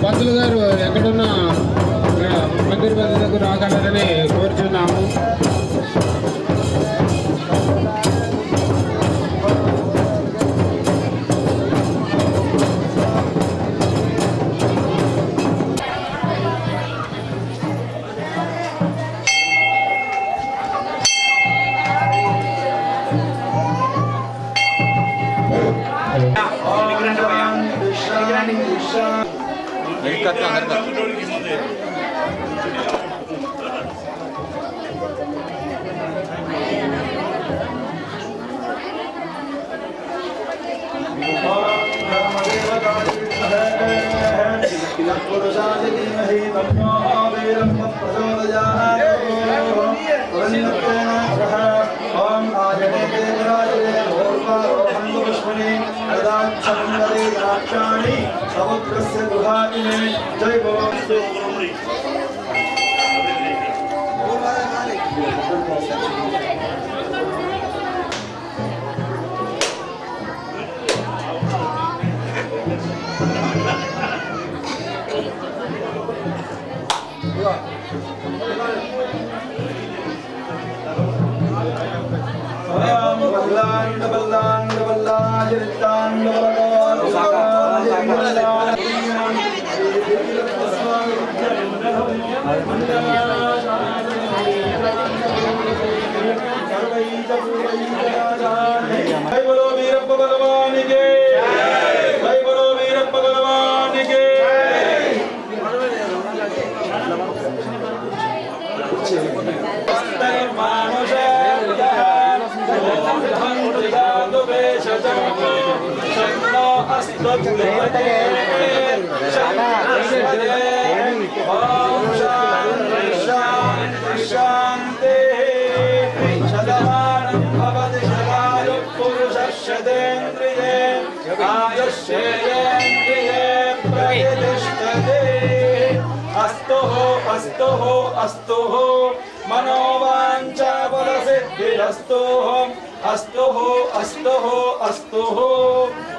పంతులు గారు ఎక్కడున్నా మందిర్ వద్దకు రాగలరని కోరుచున్నాము. जय बोलो वीरप्प भगवान के जय बोलो वीरप्प भगवान के शांति सदानंद भवति सदायु पुरुषस्येन्द्रिये आयुष्येन्द्रिये प्रतिष्ठते अस्तु अस्तु अस्तु मनोवांचा फलसिद्धिरस्तु अस्तु अस्तु अस्तु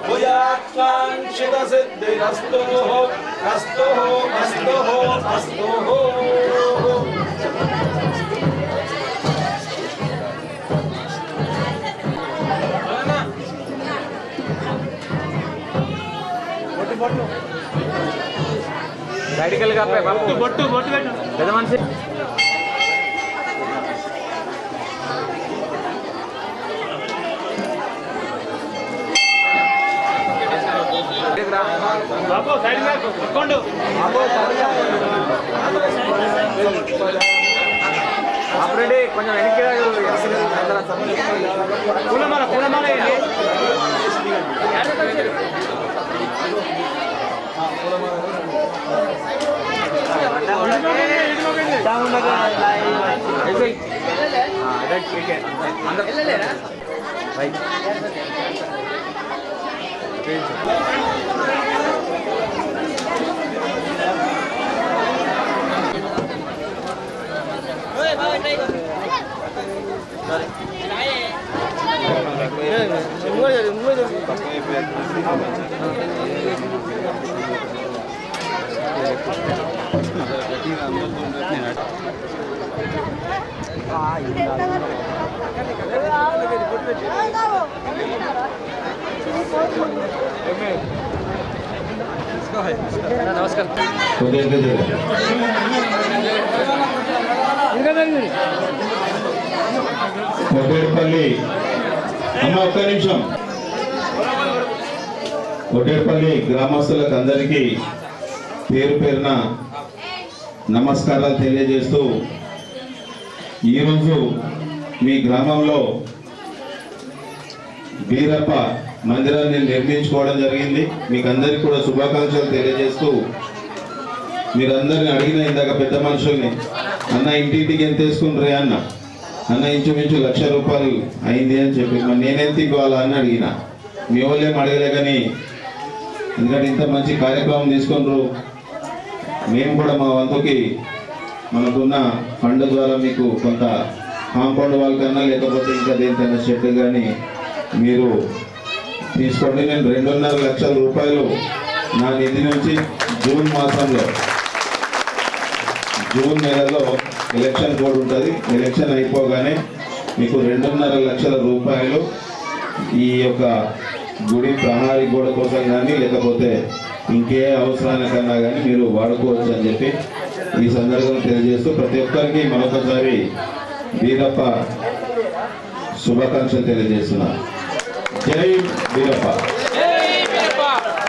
भूयाकांक्षित सिद्धिरस्तु अस्तु अस्तु अस्तु मेडिकल का पे बाबू बट्टू बट्टू बैठ गजमान से बाबू साइड में पकड़ो आप रेडी కొంచెం వెనక్కి పూలమాల नमस्कार కొట్టేపల్లి అమ్మ ఒక్క నిమిషం. కొట్టేపల్లి గ్రామస్తులకు అందరికీ పేరు పేరున నమస్కారాలు తెలియజేస్తూ ఈరోజు మీ గ్రామంలో బీరప్ప మందిరాన్ని నిర్మించుకోవడం జరిగింది. మీకు అందరికీ కూడా శుభాకాంక్షలు తెలియజేస్తూ మీరందరిని అడిగిన ఇందాక పెద్ద మనుషుల్ని అన్న ఇంటింటికి ఎంత వేసుకుంటారే అన్న ఇంచుమించు 1,00,000 రూపాయలు అయింది అని చెప్పి మరి నేనెంత ఇవ్వాలా అని అడిగిన. మీ వాళ్ళేం అడగలే కానీ ఎందుకంటే ఇంత మంచి కార్యక్రమం తీసుకుంటారు మేము కూడా మా వంతుకి మనకున్న ఫండ్ ద్వారా మీకు కొంత కాంపౌండ్ వాల్ కన్నా లేకపోతే ఇంకా దేనికైనా షెడ్ కానీ మీరు తీసుకోండి. నేను 2.5 లక్షల రూపాయలు నా నిధి నుంచి జూన్ మాసంలో జూన్ నెలలో ఎలక్షన్ కోడ్ ఉంటుంది. ఎలక్షన్ అయిపోగానే మీకు 2.5 లక్షల రూపాయలు ఈ యొక్క గుడి ప్రహారీ గోడ కోసం కానీ లేకపోతే ఇంకే అవసరానికన్నా కానీ మీరు వాడుకోవచ్చు అని చెప్పి ఈ సందర్భంగా తెలియజేస్తూ ప్రతి ఒక్కరికి మరొకసారి బీరప్ప శుభాకాంక్షలు తెలియజేస్తున్నా. జై బీరప్ప.